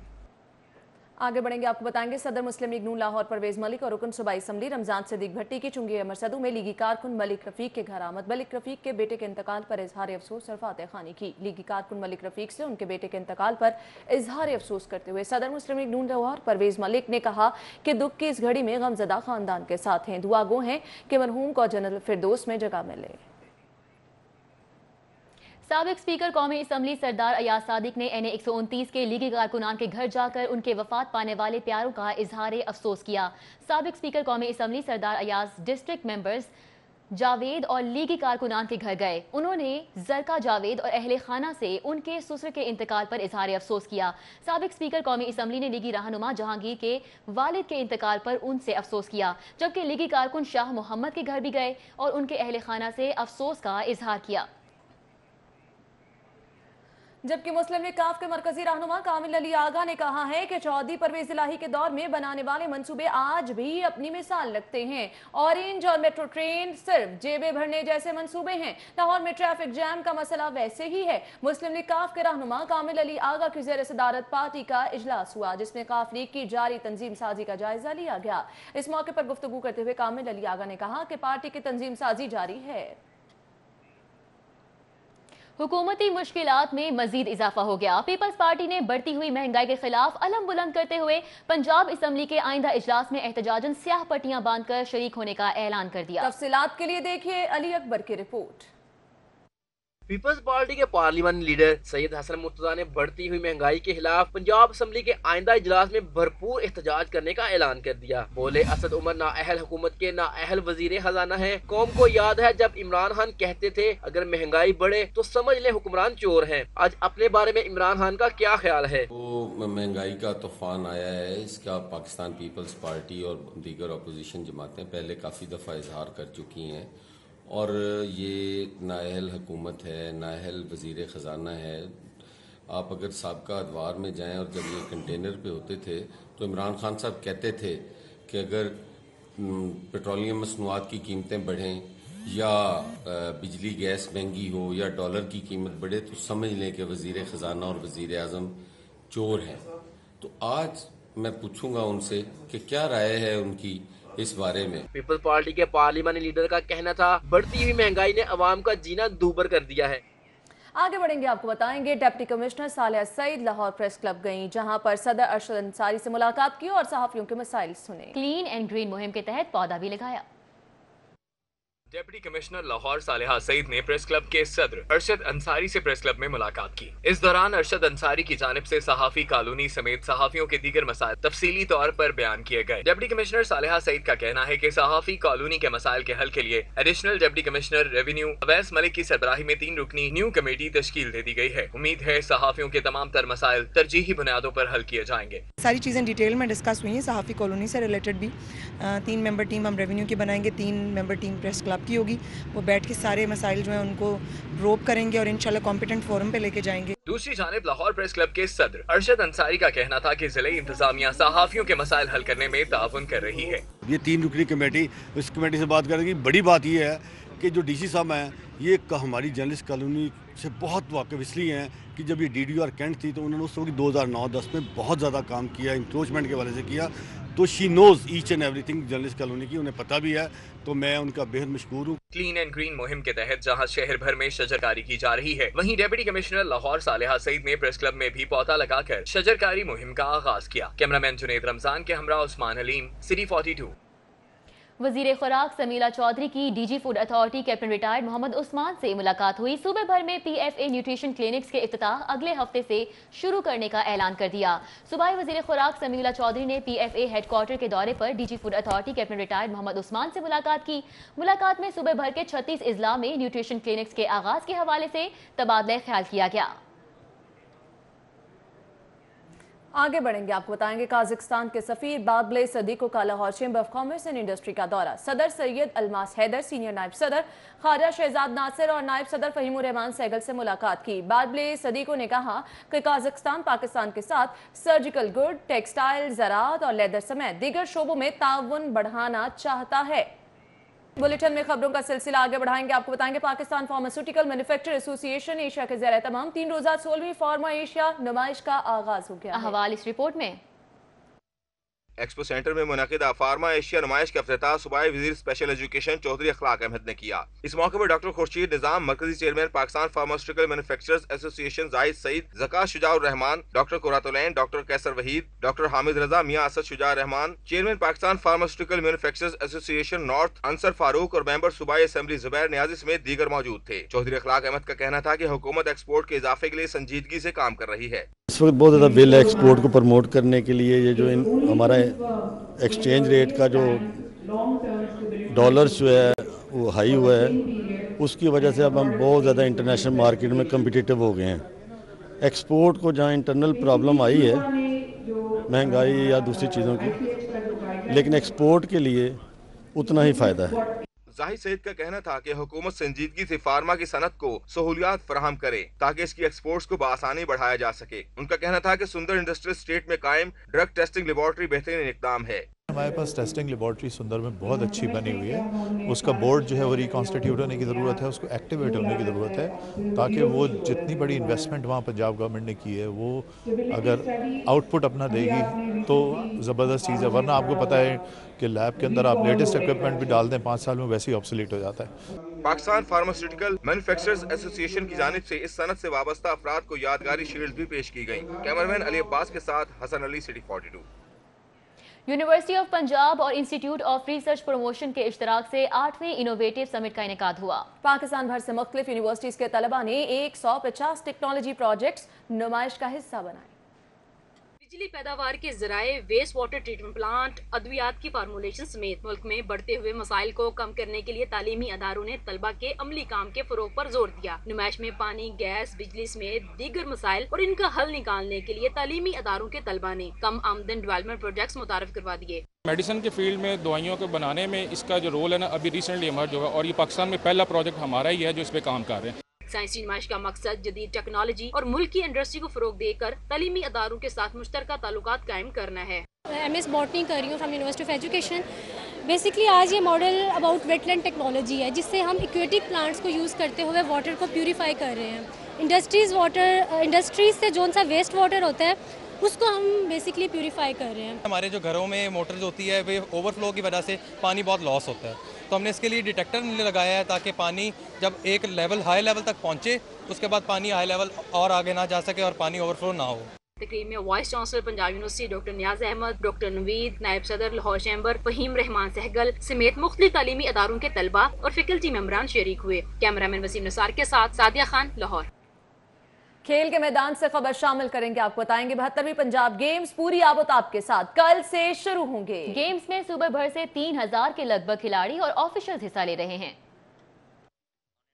आगे बढ़ेंगे, आपको बताएंगे सदर मुस्लिम लीग नून लाहौर परवेज मलिक और रुकन सूबाई असम्बली रमजान सिद्दीक भट्टी की चुंगी अमरसदू में लीगी कारकुन मलिक रफीक के घर आमद। मलिक रफीक के बेटे के इंतकाल पर इजहार अफसोस और फातह खानी की। लीगी कारकुन मलिक रफीक से उनके बेटे के इंतकाल पर इजहार अफसोस करते हुए सदर मुस्लिम लीग नून लाहौर परवेज मलिक ने कहा कि दुख की इस घड़ी में गमजदा खानदान के साथ हैं। दुआ गो हैं कि मरहूम को जन्नत फिरदौस में जगह मिले। साबिक स्पीकर कौमी असम्बली सरदार अयाज सादिक ने NA 129 के लीगी कारकुनान के घर जाकर उनके वफात पाने वाले प्यारों का इजहार अफसोस किया। साबिक स्पीकर कौमी असम्बली सरदार अयाज डिस्ट्रिक्ट मेंबर्स जावेद और लीगी कारकुनान के घर गए। उन्होंने जरका जावेद और अहले खाना से उनके ससुर के इंतकाल पर इजहार अफसोस किया। साबिक स्पीकर कौमी असम्बली ने लीगी रहनुमा जहांगीर के वालिद के इंतकाल पर उनसे अफसोस किया, जबकि लीगी कारकुन शाह मोहम्मद के घर भी गए और उनके अहले खाना से अफसोस का इजहार किया। जबकि मुस्लिम लीग काफ के मरकजी रहनुमा कामिल अली आगा ने कहा है कि चौधरी परवेज इलाही के दौर में बनाने वाले मंसूबे आज भी अपनी मिसाल लगते हैं। ऑरेंज और मेट्रो ट्रेन सिर्फ जेबें भरने जैसे मंसूबे हैं। लाहौर में ट्रैफिक जैम का मसला वैसे ही है। मुस्लिम लीग काफ के रहनुमा कामिल अली आगा की ज़ेर सदारत पार्टी का इजलास हुआ, जिसमें काफ लीग की जारी तंजीम साजी का जायजा लिया गया। इस मौके पर गुफ्तगू करते हुए कामिल अली आगा ने कहा कि पार्टी की तंजीम साजी जारी है। हुकूमती मुश्किलात में मजीद इजाफा हो गया। पीपल्स पार्टी ने बढ़ती हुई महंगाई के खिलाफ अलम बुलंद करते हुए पंजाब असम्बली के आइंदा इजलास में एहतजाजन स्याह पट्टियां बांधकर शरीक होने का ऐलान कर दिया। तफसीलात के लिए देखिए अली अकबर की रिपोर्ट। पीपल्स पार्टी के पार्लियामेंट लीडर सैयद हसन मुर्तजा ने बढ़ती हुई महंगाई के खिलाफ पंजाब असम्बली के आइंदा इजलास में भरपूर एहतजाज करने का ऐलान कर दिया। बोले, असद उमर नाअहल हुकूमत के नाअहल वजीर खजाना है। कौम को याद है जब इमरान खान कहते थे अगर महंगाई बढ़े तो समझ ले हुक्मरान चोर हैं। आज अपने बारे में इमरान खान का क्या ख्याल है? वो महंगाई का तूफान आया है, इसका पाकिस्तान पीपल्स पार्टी और दीगर अपोजिशन जमातें पहले काफ़ी दफ़ा इजहार कर चुकी हैं और ये नाअहल हुकूमत है, नाअहल वज़ीर ख़जाना है, آپ اگر سابقہ ادوار میں جائیں اور جب یہ کنٹینر پہ ہوتے تھے تو عمران خان صاحب کہتے تھے کہ اگر پیٹرولیم مصنوعات کی قیمتیں بڑھیں یا بجلی گیس مہنگی ہو یا ڈالر کی قیمت بڑھے تو سمجھ لیں کہ وزیر خزانہ اور وزیر اعظم چور ہیں. تو آج میں پوچھوں گا ان سے کہ کیا رائے ہے ان کی اس بارے میں. پیپلز پارٹی کے پارلیمانی لیڈر کا کہنا تھا بڑھتی ہوئی مہنگائی نے عوام کا جینا دوبر کر دیا ہے. آگے بڑھیں گے، آپ کو بتائیں گے ڈپٹی کمشنر صالحہ سعید لاہور پریس کلب گئیں، جہاں پر صدر ارشد انصاری سے ملاقات کی اور صحافیوں کے مسائل سنے. کلین اینڈ گرین مہم کے تحت پودا بھی لگایا. ڈپٹی کمشنر لاہور صالحہ سعید نے پریس کلب کے صدر ارشد انصاری سے پریس کلب میں ملاقات کی. اس دوران ارشد انصاری کی جانب سے صحافی کالونی سمیت صحافیوں کے دیگر مسائل تفصیلی طور پر بیان کیے گئے. ڈپٹی کمشنر صالحہ سعید کا کہنا ہے کہ صحافی کالونی کے مسائل کے حل کے لیے additional deputy commissioner revenue Awais Malik کی سربراہی میں 3 رکنی نیو کمیٹی تشکیل دے دی گئی ہے. امید ہے صحافیوں کے تمام تر مسائل ترجیحی بنیادوں پر حل کیے جائیں گے. ساری چیزیں ڈیٹیل میں ڈسکس ہوئی ہیں. صحافی کالونی سے ریلیٹڈ بھی 3 ممبر ٹیم ہم ریونیو کی بنائیں گے, 3 ممبر ٹیم پریس کلب کی ہوگی. وہ بیٹھ کے سارے مسائل جو ہیں ان کو روپ کریں گے اور انشاءاللہ کمپیٹنٹ فورم پہ لے کے جائیں گے. دوسری جانب لاہور پریس کلب کے صدر ارشد انصاری کا کہنا تھا کہ ضلعی انتظامیہ صحافیوں کے مسائل حل کرنے میں تعاون کر رہی ہے. یہ 3 رکنی کمیٹی, اس کمیٹی سے بات کرنے کی بڑی بات یہ ہے کہ جو ڈی سی صاحب ہیں یہ ہماری جرنلسٹ کالونی سے بہت واقف اس لیے ہیں کہ جب یہ ڈی ڈی آر کینٹ تھی تو انہوں نے اس وقت 2009-10 میں بہت زیادہ کام کیا, انکروچمنٹ کے حوالے سے کیا. تو she knows each and everything journalist colony کی, انہیں پتہ بھی ہے, تو میں ان کا بہت مشکور ہوں. کلین اینڈ گرین مہم کے تحت جہاں شہر بھر میں شجرکاری کی جا رہی ہے, وہیں ڈپٹی کمشنر لاہور صالحہ سعید نے پریس کلب میں بھی پودا لگا کر شجرکاری مہم کا آغاز کیا. کیمرامین جنید رمضان کے ہمراہ عثمان حلیم, سٹی 42. وزیر خوراک سمیلہ چودھری کی D G food authority captain retired Muhammad Usman سے ملاقات ہوئی. صوبے بھر میں P F A nutrition clinics کے افتتاح اگلے ہفتے سے شروع کرنے کا اعلان کر دیا. صوبائی وزیر خوراک سمیلہ چودھری نے P F A head quarter کے دورے پر D G food authority captain retired Muhammad Usman سے ملاقات کی. ملاقات میں صوبے بھر کے 36 اضلاع میں نیوٹریشن کلینکس کے آغاز کے حوالے سے تبادلہ خیال کیا گیا. آگے بڑھیں گے، آپ کو بتائیں گے قازقستان کے سفیر بادلے صدیقو کا Lahore chamber of commerce and industry کا دورہ. صدر سید الماس حیدر، سینئر نائب صدر خواجہ شہزاد ناصر اور نائب صدر فہیم الرحمان سہگل سے ملاقات کی. بادلے صدیقو نے کہا کہ قازقستان پاکستان کے ساتھ سرجیکل گڈ، ٹیکسٹائل، زراعت اور لیدر سمیت دیگر شعبوں میں تعاون بڑھانا چاہتا ہے. بلیٹن میں خبروں کا سلسلہ آگے بڑھائیں گے. آپ کو بتائیں گے پاکستان فارماسیوٹیکل مینوفیکچر ایسوسی ایشن ایشیا کے زیر اہتمام 3 روزہ 16ویں فارما ایشیا نمائش کا آغاز ہو گیا. احوال اس رپورٹ میں. ایکسپو سینٹر میں منعقدہ فارما ایشیا نمائش کا افتتاح صوبائی وزیر اسپیشل ایجوکیشن چودھری اخلاق احمد نے کیا. اس موقع پر ڈاکٹر خورشید نظام، مرکزی چیئرمین پاکستان فارماسیوٹیکل مینوفیکچررز ایسوسی ایشن زاہد سعید، زکا شجاع الرحمان، ڈاکٹر قرۃ العین، ڈاکٹر کیسر وحید، ڈاکٹر حامد رضا، میاں اسد شجاع الرحمان، چیئرمین پاکستان فارماسیوٹیکل مینوفیکچررز ایسوسی ایشن نارتھ انصر فاروق اور ممبر صوبائی اسمبلی زبیر نیازی سمیت دیگر موجود تھے. چودھری اخلاق احمد کا کہنا تھا کہ حکومت ایکسپورٹ کے اضافے کے لیے سنجیدگی سے کام کر رہی ہے. اس وقت بہت زیادہ بل ہے ایکسپورٹ کو پروموٹ کرنے کے لیے. یہ جو ہمارا ایکسچینج ریٹ کا جو ڈالرز جو ہے وہ ہائی ہوا ہے, اس کی وجہ سے اب ہم بہت زیادہ انٹرنیشنل مارکیٹ میں کمپٹیٹو ہو گئے ہیں. ایکسپورٹ کو جہاں انٹرنل پرابلم آئی ہے مہنگائی یا دوسری چیزوں کی, لیکن ایکسپورٹ کے لیے اتنا ہی فائدہ ہے. زاہد سعید کا کہنا تھا کہ حکومت سنجیدگی سے فارما کی صنعت کو سہولیات فراہم کرے تاکہ اس کی ایکسپورٹس کو بآسانی بڑھایا جا سکے. ان کا کہنا تھا کہ سندر انڈسٹریل اسٹیٹ میں قائم ڈرگ ٹیسٹنگ لیبارٹری بہترین اقدام ہے. ہمارے پاس ٹیسٹنگ لیبارٹری سندر میں بہت اچھی بنی ہوئی ہے. اس کا بورڈ جو ہے وہ ریکانسٹیٹیوٹ ہونے کی ضرورت ہے, اس کو ایکٹیویٹ ہونے کی ضرورت ہے تاکہ وہ جتنی بڑی انویسٹمنٹ وہاں پنجاب گورنمنٹ نے کی ہے وہ اگر آؤٹ پٹ اپنا دے گی تو زبردست چیز ہے. ورنہ آپ کو پتہ ہے کہ لیب کے اندر آپ لیٹسٹ ایکوپمنٹ بھی ڈال دیں 5 سال میں ویسے ہی آبسولیٹ ہو جاتا ہے. پاکستان فارماسیوٹیکل مینوفیکچررز ایسوسی ایشن کی جانب سے اس صنعت سے وابستہ افراد کو یادگاری شیلڈ بھی پیش کی گئیں. کیمرمین علی عباس کے ساتھ Hasan Ali, city 42. University of Punjab اور انسٹیٹیوٹ آف ریسرچ پروموشن کے اشتراک سے 8ویں انوویٹو سمٹ کا انعقاد ہوا. پاکستان بھر سے مختلف یونیورسٹیز کے طلباء نے 150 ٹیکنالوجی پروجیکٹس نمائش کا حصہ بنائے. بجلی پیداوار کے ذرائع، ویسٹ واٹر ٹریٹمنٹ پلانٹ، ادویات کی فارمولیشن سمیت ملک میں بڑھتے ہوئے مسائل کو کم کرنے کے لیے تعلیمی اداروں نے طلبہ کے عملی کام کے فروغ پر زور دیا. نمائش میں پانی، گیس، بجلی سمیت دیگر مسائل اور ان کا حل نکالنے کے لیے تعلیمی اداروں کے طلبہ نے کم آمدن ڈیولپمنٹ پروجیکٹس متعارف کروا دیے. میڈیسن کے فیلڈ میں دوائیوں کو بنانے میں اس کا جو رول ہے نا ابھی ریسنٹلی ایمرج ہوا, اور یہ پاکستان میں پہلا پروجیکٹ ہمارا ہی ہے جو اس پہ کام کر رہے ہیں. साइंसी नुमाइश का मकसद जदीद टेक्नोलॉजी और मुल्क की इंडस्ट्री को फरोग देकर तालीमी अदारों के साथ मुश्तरका ताल्लुकात कायम करना है। MS बॉटनी कर रही हूँ from university of education. Basically आज ये मॉडल अबाउट वेटलैंड टेक्नोलॉजी है, जिससे हम एक्वेटिक प्लांट्स को यूज़ करते हुए वाटर को प्यूरीफाई कर रहे हैं। इंडस्ट्रीज से जो सा वेस्ट वाटर होता है उसको हम बेसिकली प्यूरीफाई कर रहे हैं। हमारे जो घरों में मोटर जो होती है वे ओवरफ्लो की वजह से पानी बहुत लॉस होता है, तो हमने इसके लिए डिटेक्टर लगाया है ताकि पानी जब एक लेवल हाई लेवल तक पहुँचे उसके बाद पानी हाई लेवल और आगे ना जा सके और पानी ओवरफ्लो ना हो। तकरीब में vice chancellor Punjab university doctor Niaz Ahmad, doctor Naveed, नायब सदर लाहौर चैम्बर फहीम रहमान सहगल समेत मुख्तलिफ तालीमी अदारों के तलबा और फैकल्टी मेंबरान शरीक हुए। कैमरामैन वसीम निसार के साथ सादिया खान, लाहौर। खेल के मैदान से खबर शामिल करेंगे, आपको बताएंगे 72वीं पंजाब गेम्स पूरी आबोताब के साथ कल से शुरू होंगे। गेम्स में सूबे भर से 3000 के लगभग खिलाड़ी और ऑफिशियल्स हिस्सा ले रहे हैं।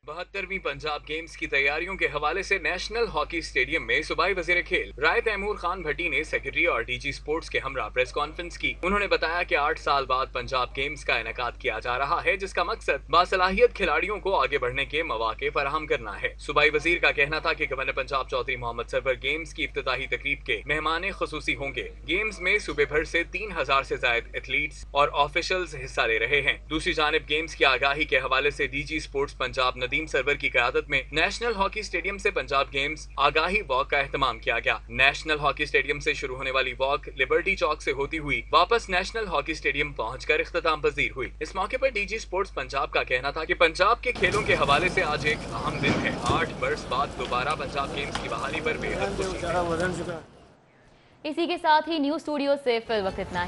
72वीं पंजाब गेम्स की तैयारियों के हवाले से नेशनल हॉकी स्टेडियम में सूबाई वजीर खेल राय तैमूर खान भट्टी ने सेक्रेटरी और डीजी स्पोर्ट्स के हमरा प्रेस कॉन्फ्रेंस की। उन्होंने बताया कि 8 साल बाद पंजाब गेम्स का इनेकाद किया जा रहा है, जिसका मकसद बासलाहियत खिलाड़ियों को आगे बढ़ने के मौके फराहम करना है। सूबाई वजीर का कहना था कि गवर्नर पंजाब चौधरी मोहम्मद सरवर गेम्स की इफ्तिताही तकरीब के मेहमान खुसूसी होंगे। गेम्स में सूबे भर से 3000 से ज्यादा एथलीट्स और ऑफिशियल्स हिस्सा ले रहे हैं। दूसरी जानिब गेम्स की आगाही के हवाले से डीजी स्पोर्ट्स पंजाब नदीम सरवर की क़यादत में नेशनल हॉकी स्टेडियम से पंजाब गेम्स आगाही वॉक का एहतमाम किया गया। नेशनल हॉकी स्टेडियम से शुरू होने वाली वॉक लिबर्टी चौक से होती हुई वापस नेशनल हॉकी स्टेडियम पहुंचकर इख्तिताम पजीर हुई। इस मौके पर डीजी स्पोर्ट्स पंजाब का कहना था कि पंजाब के खेलों के हवाले से आज एक अहम दिन है। 8 वर्ष बाद दोबारा पंजाब गेम्स की बहाली पर बेहद खुशी है। इसी के साथ ही न्यूज स्टूडियो से फिल वक्त इतना ही।